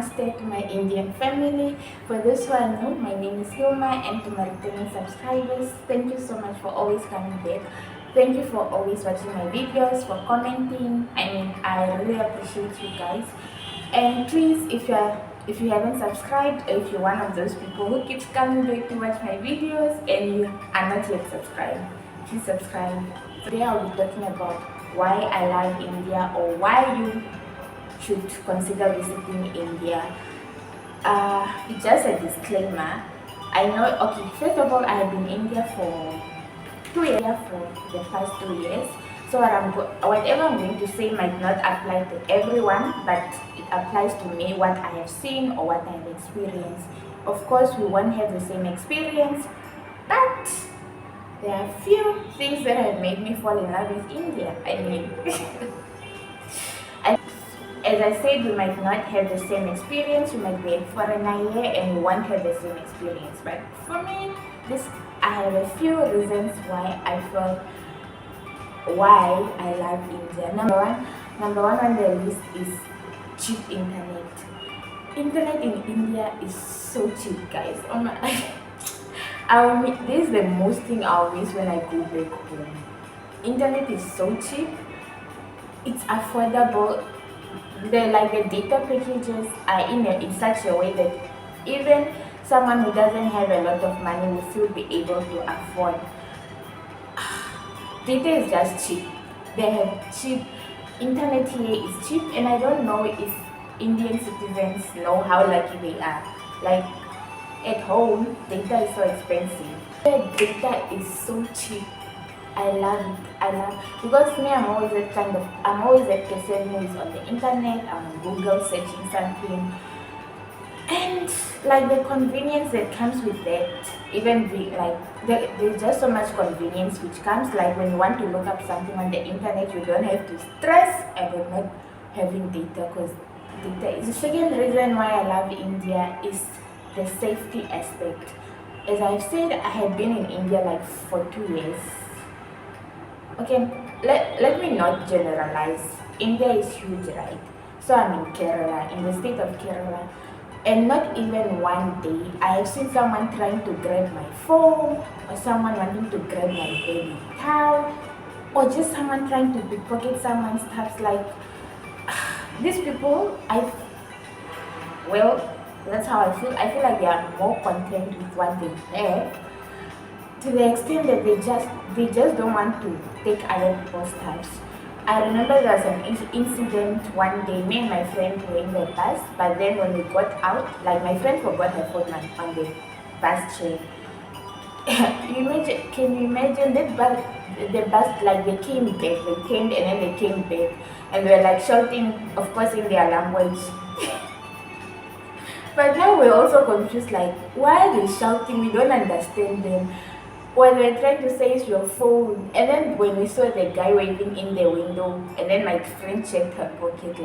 Namaste to my Indian family. For those who are new, my name is Hilma, and to my returning subscribers, thank you so much for always coming back. Thank you for always watching my videos, for commenting. I really appreciate you guys. And please, if you haven't subscribed, or if you're one of those people who keeps coming back to watch my videos and you are not yet subscribed, please subscribe. Today I'll be talking about why I love India, or why you should consider visiting India. It's just a disclaimer. I know, okay, first of all, I have been in India for 2 years, for the past 2 years. So whatever I'm going to say might not apply to everyone, but it applies to me, what I have seen or what I have experienced. Of course, we won't have the same experience, but there are few things that have made me fall in love with India. As I said, we might not have the same experience. You might be a foreigner here and you won't have the same experience. But for me, I have a few reasons why I love India. Number one on the list is cheap internet. Internet in India is so cheap, guys. Oh my! This is the most thing I'll miss when I go back home. Internet is so cheap. It's affordable. The data packages are in such a way that even someone who doesn't have a lot of money will still be able to afford. Data is just cheap. They have cheap internet here is cheap, and I don't know if Indian citizens know how lucky they are. Like at home, data is so expensive. The data is so cheap. I love it. Because me, I'm always a person who is on the internet, I'm on Google searching something. And the convenience that comes with that, there's just so much convenience which comes, when you want to look up something on the internet, you don't have to stress about not having data, because data is. The second reason why I love India is the safety aspect. As I've said, I have been in India for 2 years. Okay, let me not generalize. India is huge, right? So I'm in Kerala, in the state of Kerala, and not even one day I have seen someone trying to grab my phone, or someone wanting to grab my baby towel, or just someone trying to pickpocket someone's stuff. These people, that's how I feel. I feel like they are more content with what they have, to the extent that they just don't want to take other people's stuffs. I remember there was an incident one day. Me and my friend were in the bus, but then when we got out, my friend forgot her phone on the bus chair. Can you imagine that bus? The bus, they came back, they came and then they came back, and they were shouting, of course, in their language. But now we're also confused, why are they shouting? We don't understand them. What they're trying to say is your phone. And then when we saw the guy waving in the window, and then my friend checked her pocket,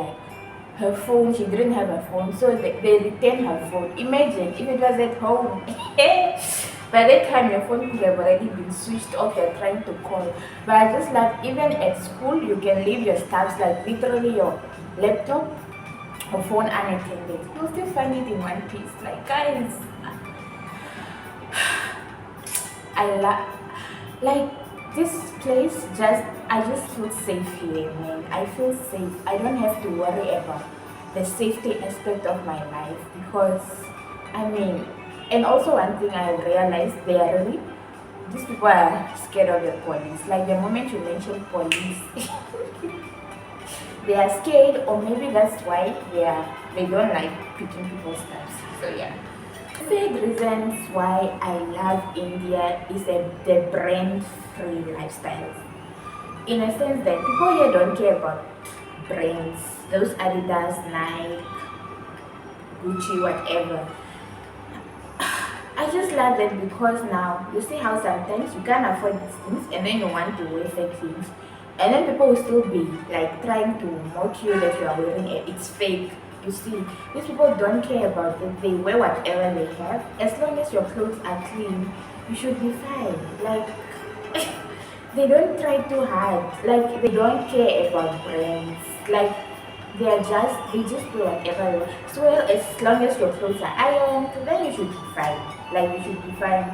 her phone, she didn't have her phone, so they returned her phone. Imagine if it was at home. By that time, your phone could have already been switched off, you're trying to call. But I just love, even at school, you can leave your stuffs, literally your laptop or phone unattended. You'll still find it in one piece. Guys, I love, this place, I just feel safe here, man. I feel safe. I don't have to worry about the safety aspect of my life, because, and also one thing I realized, these people are scared of the police. The moment you mention police, they are scared, or maybe that's why they don't like picking people's stuff. So yeah. Third reasons why I love India is the brand-free lifestyle. In a sense that people here don't care about brands, those Adidas, Nike, Gucci, whatever. I just love that, because now you see how sometimes you can't afford these things and then you want to wear fake things, and then people will still be trying to mock you that you are wearing it. It's fake. You see, these people don't care about it. They wear whatever they have. As long as your clothes are clean, you should be fine. They don't try too hard. They don't care about brands. they just do whatever you want. So well, as long as your clothes are ironed, then you should be fine. Like you should be fine.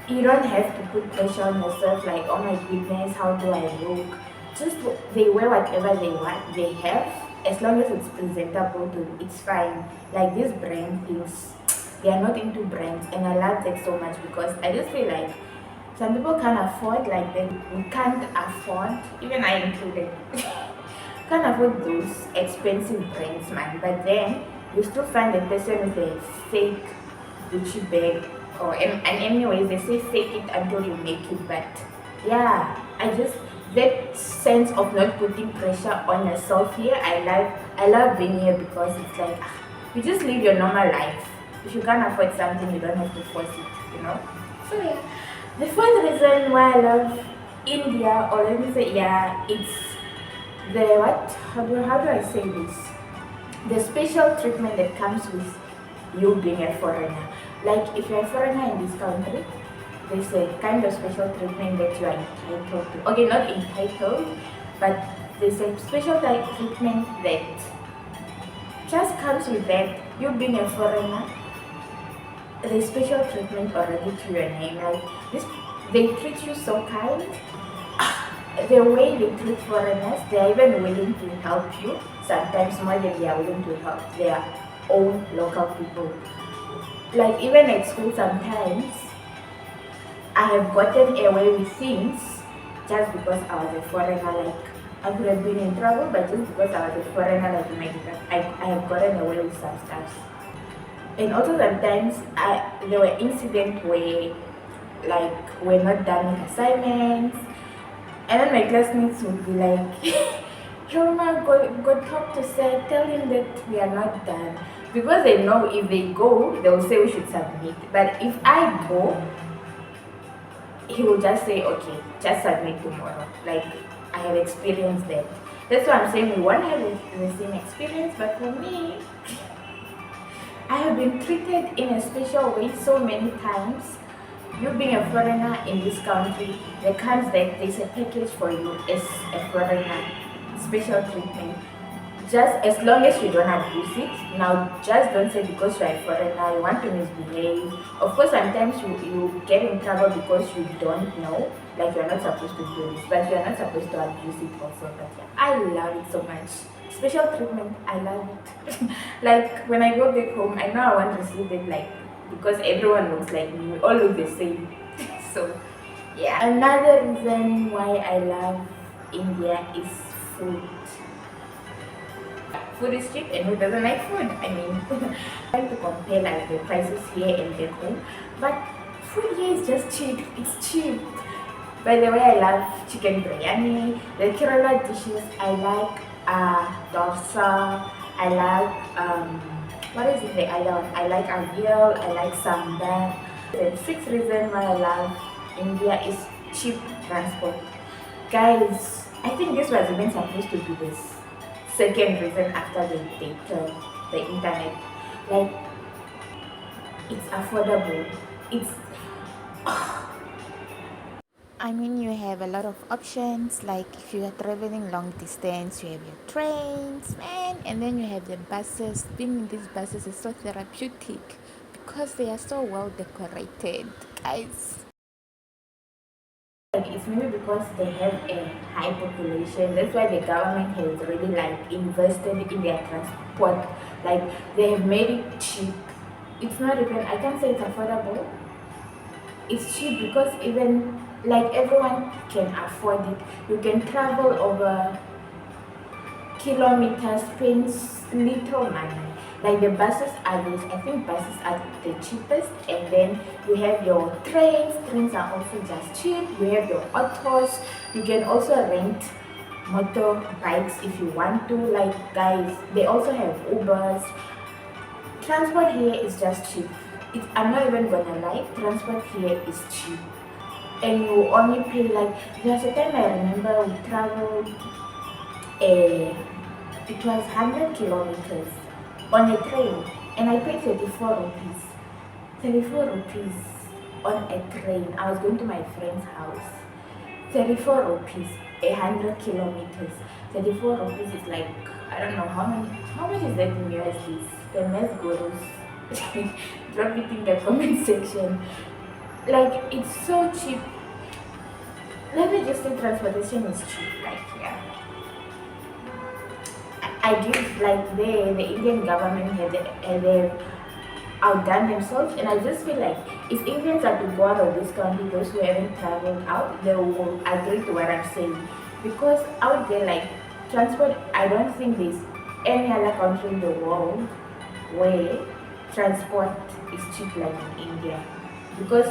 You don't have to put pressure on yourself like, oh my goodness, how do I look? Just they wear whatever they want, they have, as long as it's presentable to, it's fine. Like these brand things, they are not into brands, and I love that so much because I just feel like some people can't afford, like we can't afford, even I included, can't afford those expensive brands, man. But then you still find a person with a fake Gucci bag, or and anyways they say fake it until you make it. But yeah, I just, that sense of not putting pressure on yourself here, I love being here because it's like you just live your normal life. If you can't afford something, you don't have to force it. So yeah, the fourth reason why I love India, or let me say, yeah, it's the what, how do I say this, the special treatment that comes with you being a foreigner. Like if you're a foreigner in this country, there's a kind of special treatment that you are entitled to. Okay, not entitled, but there's a special type treatment that just comes with that. You being a foreigner, there's special treatment already to your name. Like this, they treat you so kind. The way they treat foreigners, they are even willing to help you. Sometimes more than they are willing to help their own local people. Like even at school sometimes, I have gotten away with things just because I was a foreigner. Like I could have been in trouble, but just because I was a foreigner, like I have gotten away with some stuff. And also sometimes there were incidents where like we're not done with assignments, and then my classmates would be like, Hilma, go talk to Sir, tell him that we are not done. Because they know if they go, they will say we should submit. But if I go, he will just say, okay, just submit tomorrow. Like, I have experienced that. That's why I'm saying we won't have the same experience, but for me, I have been treated in a special way so many times. You being a foreigner in this country, there comes that there's a package for you as a foreigner, special treatment. Just as long as you don't abuse it. Now, just don't say because you're a foreigner, you want to misbehave. Of course, sometimes you get in trouble because you don't know, like you're not supposed to do this, but you're not supposed to abuse it also. But yeah, I love it so much. Special treatment, I love it. Like when I go back home, I know I want to receive it, like because everyone looks like me, we all look the same. So yeah, another reason why I love India is food. Food is cheap, and who doesn't like food? I mean, trying to compare like the prices here and back home, but food here is just cheap. It's cheap. By the way, I love chicken biryani. The Kerala dishes, I like dosa. I like what is it, the other one? I like avial. I like sambar. The sixth reason why I love India is cheap transport. Guys, I think this was even supposed to be this second reason after the internet. Like, it's affordable. It's I mean, you have a lot of options. Like if you are traveling long distance, you have your trains, man, and then you have the buses. Being in these buses is so therapeutic because they are so well decorated, guys. Like it's maybe because they have a high population. That's why the government has really like invested in their transport. Like they have made it cheap. It's not even, I can't say it's affordable. It's cheap because even like everyone can afford it. You can travel over kilometers, spend little money. Like the buses are this, I think buses are the cheapest, and then you have your trains. Trains are also just cheap. You have your autos. You can also rent motorbikes if you want to. Like guys, they also have Ubers. Transport here is just cheap. I'm not even gonna lie, transport here is cheap. And you only pay like, there's a time I remember we traveled, it was 100 kilometers on a train, and I paid 34 rupees. 34 rupees on a train. I was going to my friend's house. 34 rupees, 100 kilometers. 34 rupees is like I don't know how much is that in USD? The mess gurus. Drop it in the comment section. Like, it's so cheap. Let me just say transportation is cheap, like, yeah. I give, like, the Indian government have outdone themselves, and I just feel like if Indians are to go out of this country, those who haven't traveled out, they will agree to what I'm saying. Because out there, like, transport, I don't think there's any other country in the world where transport is cheap like in India. Because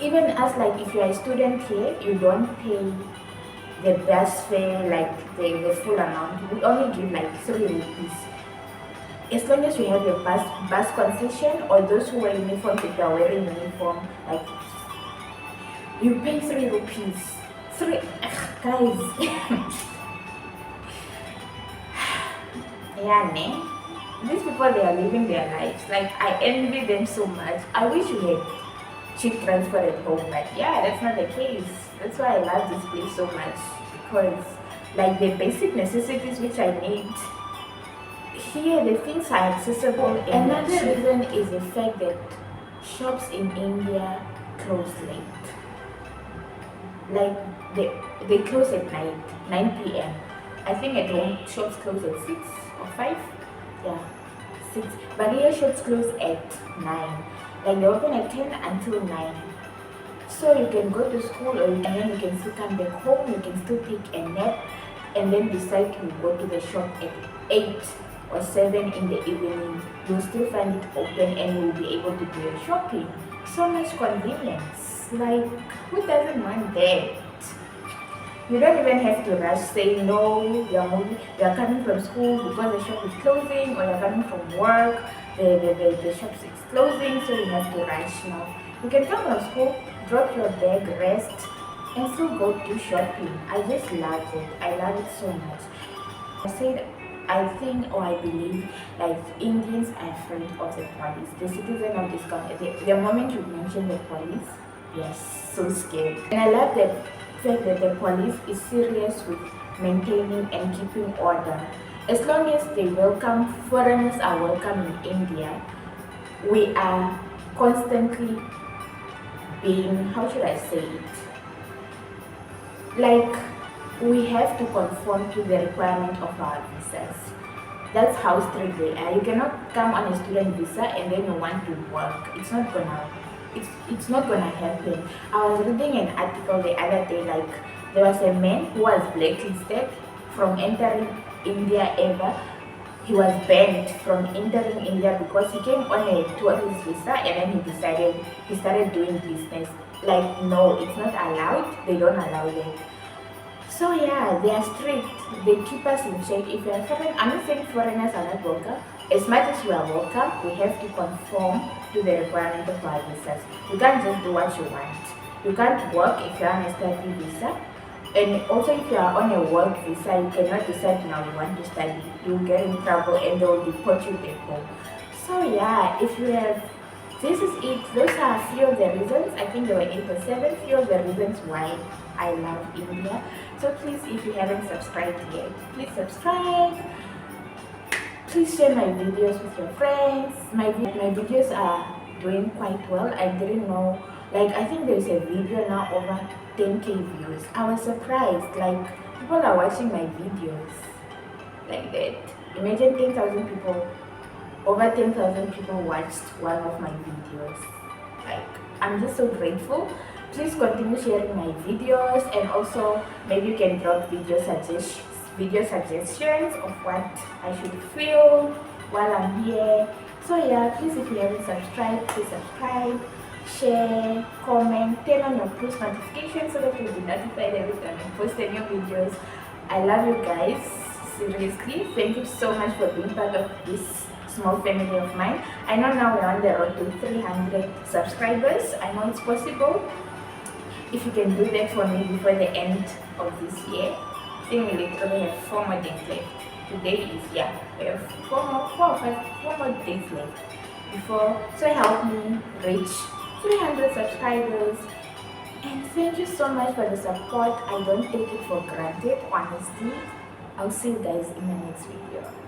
even as, like, if you're a student here, you don't pay the bus fare, like the full amount. We only give like 3 rupees. As long as you have your bus concession, or those who wear uniform, if you are wearing uniform, like, you pay 3 rupees. Guys. Yeah, ne? These people, they are living their lives. Like, I envy them so much. I wish we had cheap transport at home, but yeah, that's not the case. That's why I love this place so much, because, like, the basic necessities which I need here, the things are accessible. Another reason is the fact that shops in India close late. Like, they close at night, 9 p.m. I think at home shops close at 6 or 5. Yeah, 6. But here shops close at 9. Like, they open at 10 until 9. So you can go to school, and then you can still come back home, you can still take a nap, and then decide to go to the shop at 8 or 7 in the evening. You'll still find it open, and you'll be able to do your shopping. So much convenience. Like, who doesn't want that? You don't even have to rush, say no, you're coming from school because the shop is closing, or you're coming from work, the shop is closing, so you have to rush now. You can come from school, drop your bag, rest, and still go do shopping. I just love it. I love it so much. I think, or I believe, like, Indians are afraid of the police. The citizen of this country, the moment you mention the police, yes, so scared. And I love the fact that the police is serious with maintaining and keeping order. As long as they welcome, foreigners are welcome in India, we are constantly being, how should I say it? Like, we have to conform to the requirement of our visas. That's how strict they are. You cannot come on a student visa and then you want to work. It's not gonna happen. I was reading an article the other day, like, there was a man who was blacklisted from entering India ever. He was banned from entering India because he came on a tourist visa, and then he started doing business. Like, no, it's not allowed. They don't allow that. So yeah, they are strict. They keep us in check. If you are foreign, I'm not saying foreigners are not welcome. As much as we are welcome, we have to conform to the requirement of our visas. You can't just do what you want. You can't work if you are on a study visa. And also, if you are on a work visa, you cannot decide now you want to study. You'll get in trouble and they will deport you back home. So yeah, if you have, this is it. Those are a few of the reasons. I think there were 8 or 7 few of the reasons why I love India. So please, if you haven't subscribed yet, please subscribe. Please share my videos with your friends. My videos are doing quite well. I didn't know, like, I think there's a video now over 10k views. I was surprised, like, people are watching my videos like that. Imagine 10,000 people, over 10,000 people watched one of my videos. Like, I'm just so grateful. Please continue sharing my videos, and also maybe you can drop video suggestions of what I should film while I'm here. So yeah, please, if you haven't subscribed, please subscribe, share, comment, turn on your post notifications so that you'll be notified every time I post new videos. I love you guys, seriously. Thank you so much for being part of this small family of mine. I know now we're on the road to 300 subscribers. I know it's possible. If you can do that for me before the end of this year, I think we literally have 4 more days left. Today is, yeah, we have 4 more days left before. So help me reach 300 subscribers. And thank you so much for the support. I don't take it for granted, honestly. I'll see you guys in my next video.